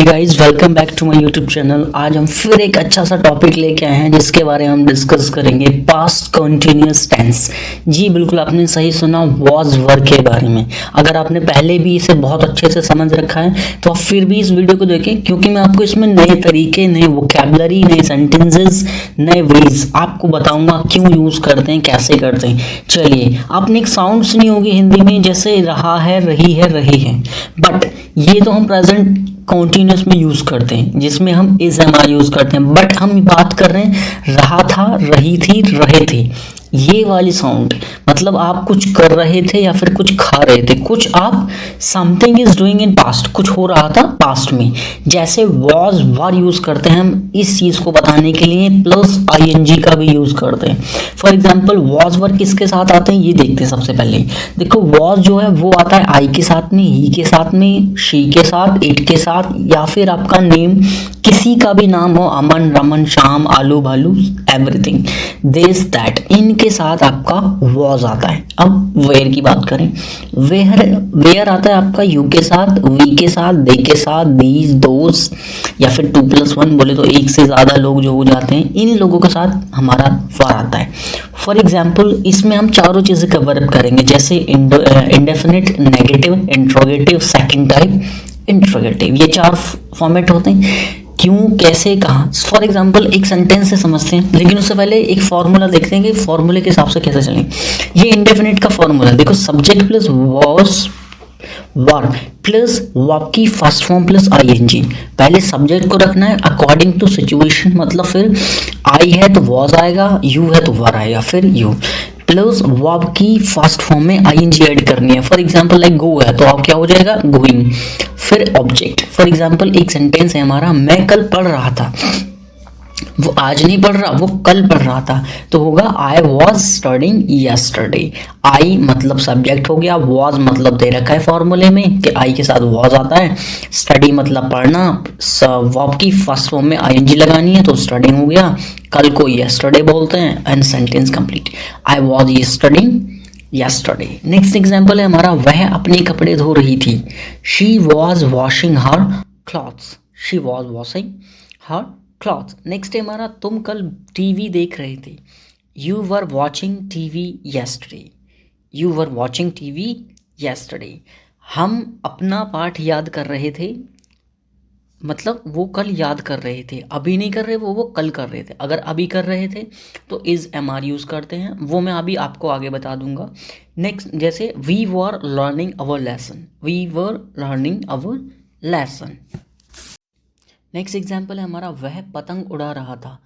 Guys, welcome back to my YouTube channel. आज हम फिर एक अच्छा सा टॉपिक लेके आए हैं जिसके बारे में हम डिस्कस करेंगे पास्ट कंटिन्यूअस टेंस। जी बिल्कुल, आपने सही सुना, वॉज वर के बारे में। अगर आपने पहले भी इसे बहुत अच्छे से समझ रखा है तो आप फिर भी इस वीडियो को देखें, क्योंकि मैं आपको इसमें नए तरीके, नए वोकैबुलरी, नए सेंटेंसेस, नए वेज आपको बताऊंगा क्यों यूज़ करते हैं, कैसे करते हैं। चलिए, आपने एक साउंड सुनी होगी हिंदी में, जैसे रहा है, रही है, रही है, बट ये तो हम प्रेजेंट कॉन्टिन्यूस में यूज करते हैं, जिसमें हम इज एम आई यूज करते हैं। बट हम बात कर रहे हैं रहा था, रही थी, रहे थे, ये वाली साउंड। मतलब आप कुछ कर रहे थे या फिर कुछ खा रहे थे, कुछ आप something is doing in past, कुछ हो रहा था पास्ट में। जैसे वॉज वर यूज करते हैं हम इस चीज को बताने के लिए, प्लस आईएनजी का भी यूज करते हैं। फॉर एग्जाम्पल वॉज वर किसके साथ आते हैं ये देखते हैं। सबसे पहले देखो, वॉज जो है वो आता है आई के साथ में, ही के साथ में, शी के साथ, इट के साथ, या फिर आपका नेम किसी का भी नाम हो, अमन, रमन, श्याम, आलू, भालू, एवरीथिंग, दिस दैट, इनके साथ आपका वॉज आता है। अब वेयर की बात करें, वेयर आता है आपका यू के साथ, वी के साथ, दे के साथ, दीज, दोस, या फिर 2+1 बोले तो एक से ज़्यादा लोग जो हो जाते हैं, इन लोगों के साथ हमारा वर आता है। फॉर एग्जाम्पल इसमें हम चारों चीज़ें कवर अप करेंगे, जैसे indefinite, negative, interrogative, second type, interrogative. ये 4 फॉर्मेट होते हैं। क्यों, कैसे, कहाँ। फॉर एग्जाम्पल एक सेंटेंस से समझते हैं, लेकिन उससे पहले एक फॉर्मूला देखते हैं कि फॉर्मूले के हिसाब से कैसे चलें। ये इंडेफिनिट का फॉर्मूला देखो, subject plus was were plus verb की फर्स्ट फॉर्म प्लस आईएनजी। पहले सब्जेक्ट को रखना है अकॉर्डिंग टू सिचुएशन, मतलब फिर आई है तो वॉज आएगा, यू है तो वर आएगा, फिर यू प्लस वर्ब की फर्स्ट फॉर्म में आईएनजी ऐड करनी है। फॉर एग्जांपल लाइक गो है तो अब क्या हो जाएगा, गोइंग, फिर ऑब्जेक्ट। फॉर एग्जांपल एक सेंटेंस है हमारा, मैं कल पढ़ रहा था, वो आज नहीं पढ़ रहा, वो कल पढ़ रहा था, तो होगा आई वॉज स्टडिंग यस्टरडे। आई मतलब सब्जेक्ट हो गया, वॉज मतलब दे रखा है फॉर्मूले में कि आई के साथ वॉज आता है, स्टडी मतलब पढ़ना, वर्ब की फर्स्ट फॉर्म में आईएनजी लगानी है तो स्टडिंग हो गया, कल को यस्टरडे बोलते हैं, and sentence complete. I was studying yesterday. Next example है हमारा, वह अपने कपड़े धो रही थी, she was washing her clothes, she was washing her cloth. Next है हमारा, तुम कल टीवी देख रहे थे, you were watching TV yesterday, you were watching TV yesterday. हम अपना पाठ याद कर रहे थे, मतलब वो कल याद कर रहे थे, अभी नहीं कर रहे, वो कल कर रहे थे। अगर अभी कर रहे थे तो इज एम आर यूज़ करते हैं, वो मैं अभी आपको आगे बता दूंगा। नेक्स्ट जैसे we were learning our lesson, we were learning our lesson. Next example है हमारा, वह पतंग उड़ा रहा था,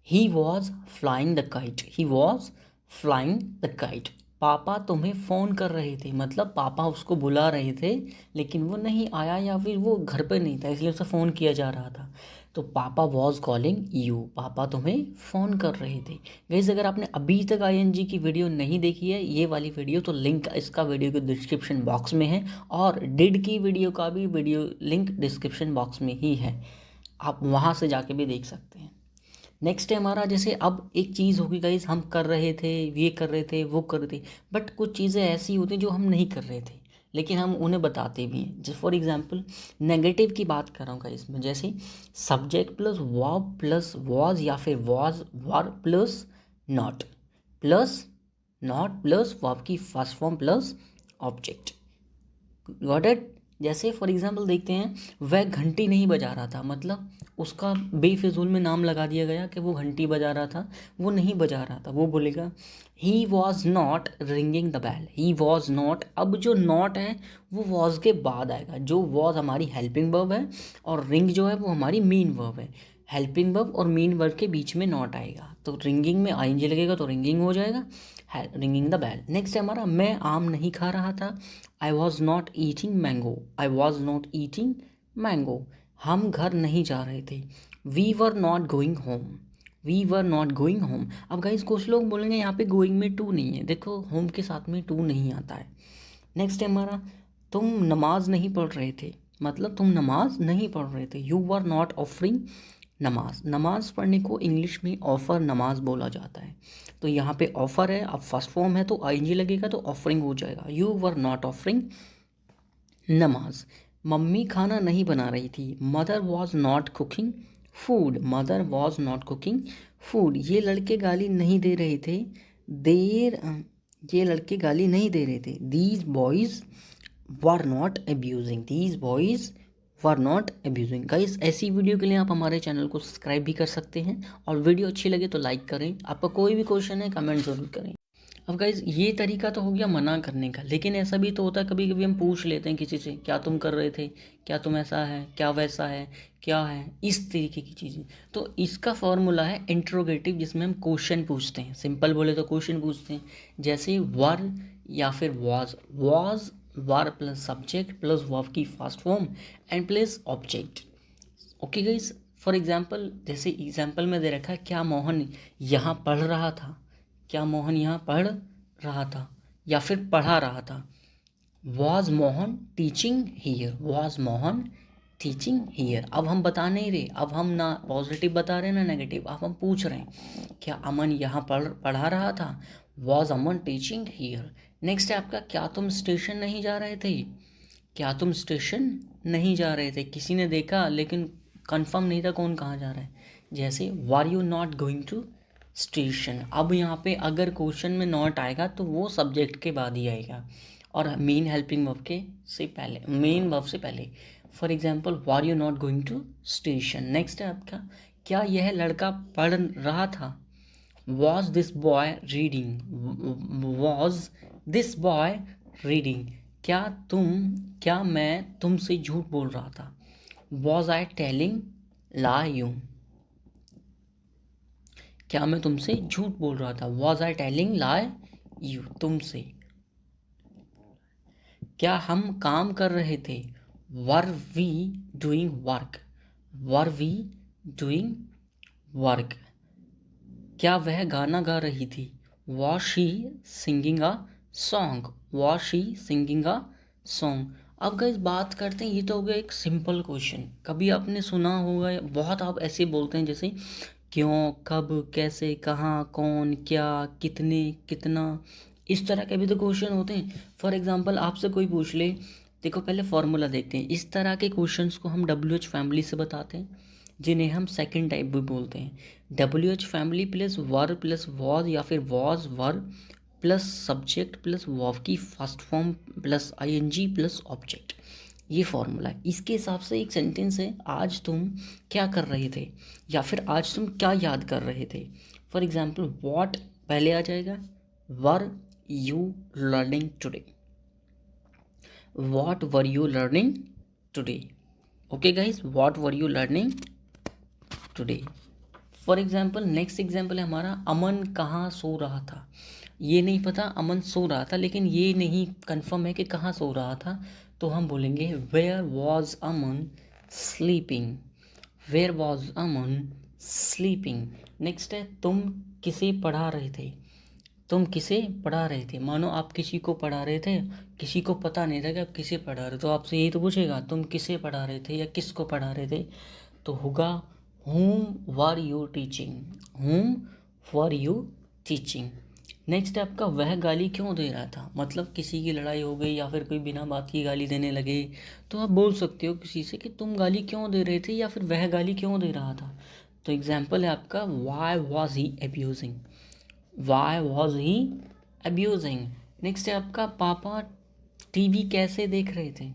he was flying the kite, he was flying the kite. पापा तुम्हें फ़ोन कर रहे थे, मतलब पापा उसको बुला रहे थे लेकिन वो नहीं आया, या फिर वो घर पे नहीं था इसलिए उसे फ़ोन किया जा रहा था, तो पापा वॉज कॉलिंग यू, पापा तुम्हें फ़ोन कर रहे थे। गाइस, अगर आपने अभी तक आईएनजी की वीडियो नहीं देखी है, ये वाली वीडियो, तो लिंक इसका वीडियो के डिस्क्रिप्शन बॉक्स में है, और डिड की वीडियो का भी वीडियो लिंक डिस्क्रिप्शन बॉक्स में ही है, आप वहाँ से जाके भी देख सकते हैं। नेक्स्ट है हमारा, जैसे अब एक चीज़ होगी गाइस, हम कर रहे थे, ये कर रहे थे, वो कर रहे थे, बट कुछ चीज़ें ऐसी होती हैं जो हम नहीं कर रहे थे लेकिन हम उन्हें बताते भी हैं। जैसे फॉर एग्जांपल नेगेटिव की बात कर रहा हूँ गाइस में, जैसे subject plus verb plus was, या फिर was verb plus not plus verb की first form plus object. Got it. जैसे फॉर एग्जांपल देखते हैं, वह घंटी नहीं बजा रहा था, मतलब उसका बेफिजूल में नाम लगा दिया गया कि वो घंटी बजा रहा था, वो नहीं बजा रहा था, वो बोलेगा he was not ringing the bell, he was not. अब जो नॉट है वो वॉज के बाद आएगा, जो वॉज हमारी हेल्पिंग वर्ब है और रिंग जो है वो हमारी मेन वर्ब है। हेल्पिंग वर्ब और मेन वर्ब के बीच में नॉट आएगा, तो रिंगिंग में आईएनजी लगेगा तो रिंगिंग हो जाएगा, रिंगिंग द बेल। नेक्स्ट है हमारा, मैं आम नहीं खा रहा था, I was not eating mango, I was not eating mango. हम घर नहीं जा रहे थे, we were not going home, we were not going home. अब गाइस कुछ लोग बोलेंगे यहाँ पे गोइंग में टू नहीं है, देखो होम के साथ में टू नहीं आता है। नेक्स्ट है हमारा, तुम नमाज नहीं पढ़ रहे थे, मतलब तुम नमाज नहीं पढ़ रहे थे, यू वर नॉट ऑफरिंग नमाज। नमाज पढ़ने को इंग्लिश में ऑफर नमाज बोला जाता है, तो यहाँ पे ऑफर है, अब फर्स्ट फॉर्म है तो आईएनजी लगेगा तो ऑफरिंग हो जाएगा, यू वर नॉट ऑफरिंग नमाज। मम्मी खाना नहीं बना रही थी। Mother was not cooking food. Mother was not cooking food. ये लड़के गाली नहीं दे रहे थे। ये लड़के गाली नहीं दे रहे थे। These boys were not abusing. These boys were not abusing. Guys, ऐसी वीडियो के लिए आप हमारे चैनल को सब्सक्राइब भी कर सकते हैं, और वीडियो अच्छी लगे तो लाइक करें। आपका कोई भी क्वेश्चन है कमेंट ज़रूर करें। अब गाइज, ये तरीका तो हो गया मना करने का, लेकिन ऐसा भी तो होता है कभी कभी हम पूछ लेते हैं किसी से, क्या तुम कर रहे थे, क्या तुम ऐसा है, क्या वैसा है, क्या है, इस तरीके की चीज़ें। तो इसका फॉर्मूला है इंट्रोगेटिव, जिसमें हम क्वेश्चन पूछते हैं। सिंपल बोले तो क्वेश्चन पूछते हैं, जैसे वर या फिर was were plus subject plus verb की first form and plus object. Okay guys, for example, जैसे एग्जाम्पल में दे रखा है, क्या मोहन यहाँ पढ़ रहा था। क्या मोहन यहाँ पढ़ रहा था या फिर पढ़ा रहा था। Was Mohan teaching here. Was Mohan teaching here. अब हम बता नहीं रहे, अब हम ना पॉजिटिव बता रहे हैं ना नेगेटिव, अब हम पूछ रहे हैं क्या अमन यहाँ पढ़ा रहा था। Was Aman teaching here. Next है आपका, क्या तुम स्टेशन नहीं जा रहे थे। क्या तुम स्टेशन नहीं जा रहे थे। किसी ने देखा लेकिन कंफर्म नहीं था कौन कहाँ जा रहा है। जैसे were you not going to station. अब यहाँ पे अगर क्वेश्चन में नॉट आएगा तो वो सब्जेक्ट के बाद ही आएगा, और मेन हेल्पिंग वर्ब के से पहले, मेन वर्ब से पहले। For example, were you not going to station. Next है आपका, क्या यह लड़का पढ़ रहा था। Was this boy reading. Was this boy reading. क्या मैं तुमसे झूठ बोल रहा था। Was I telling lie you. क्या मैं तुमसे झूठ बोल रहा था। Was I telling lie you, तुमसे। क्या हम काम कर रहे थे। Were we doing work. Were we doing work. क्या वह गाना गा रही थी। Was she singing a song. Was she singing a song. अब गाइस, बात करते हैं, ये तो हो गया एक सिंपल क्वेश्चन। कभी आपने सुना होगा, बहुत आप ऐसे बोलते हैं जैसे क्यों, कब, कैसे, कहाँ, कौन, क्या, कितने, कितना, इस तरह के भी तो क्वेश्चन होते हैं। फॉर एग्जांपल, आपसे कोई पूछ ले, देखो पहले फॉर्मूला देखते हैं। इस तरह के क्वेश्चंस को हम WH फैमिली से बताते हैं, जिन्हें हम सेकंड टाइप भी बोलते हैं। WH family plus were plus was या फिर was were plus subject plus verb की first form plus ING plus object, ये फॉर्मूला है। इसके हिसाब से एक सेंटेंस है, आज तुम क्या कर रहे थे, या फिर आज तुम क्या याद कर रहे थे। फॉर एग्जाम्पल, वॉट पहले आ जाएगा, were you learning today. What were you learning today. Okay guys, what were you learning today. For example, next example है हमारा, अमन कहाँ सो रहा था। ये नहीं पता अमन सो रहा था, लेकिन ये नहीं कंफर्म है कि कहाँ सो रहा था, तो हम बोलेंगे where was Aman sleeping. Where was Aman sleeping. Next है, तुम किसे पढ़ा रहे थे। तुम किसे पढ़ा रहे थे। मानो आप किसी को पढ़ा रहे थे, किसी को पता नहीं था कि आप किसे पढ़ा रहे, तो आपसे यही तो पूछेगा तुम किसे पढ़ा रहे थे या किसको पढ़ा रहे थे, तो होगा whom were you teaching। whom were you teaching। Next है आपका, वह गाली क्यों दे रहा था। मतलब किसी की लड़ाई हो गई या फिर कोई बिना बात की गाली देने लगे, तो आप बोल सकते हो किसी से कि तुम गाली क्यों दे रहे थे या फिर वह गाली क्यों दे रहा था। तो एग्जाम्पल है आपका, why was he abusing। why was he abusing। Next है आपका, पापा टीवी कैसे देख रहे थे।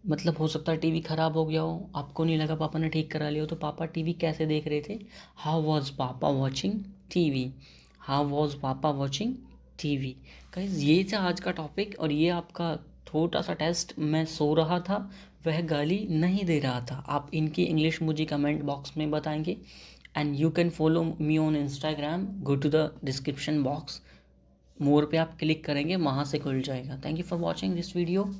मतलब हो सकता है टीवी ख़राब हो गया हो, आपको नहीं लगा, पापा ने ठीक करा लिया हो, तो पापा टीवी कैसे देख रहे थे। हाउ वॉज पापा वॉचिंग टीवी। हाउ वॉज पापा वॉचिंग टीवी। गाइस, ये था आज का टॉपिक, और ये आपका छोटा सा टेस्ट। मैं सो रहा था, वह गाली नहीं दे रहा था। आप इनकी इंग्लिश मुझे कमेंट बॉक्स में बताएंगे, and you can follow me on Instagram. Go to the description box, more पे आप क्लिक करेंगे, वहाँ से खुल जाएगा। Thank you for watching this video.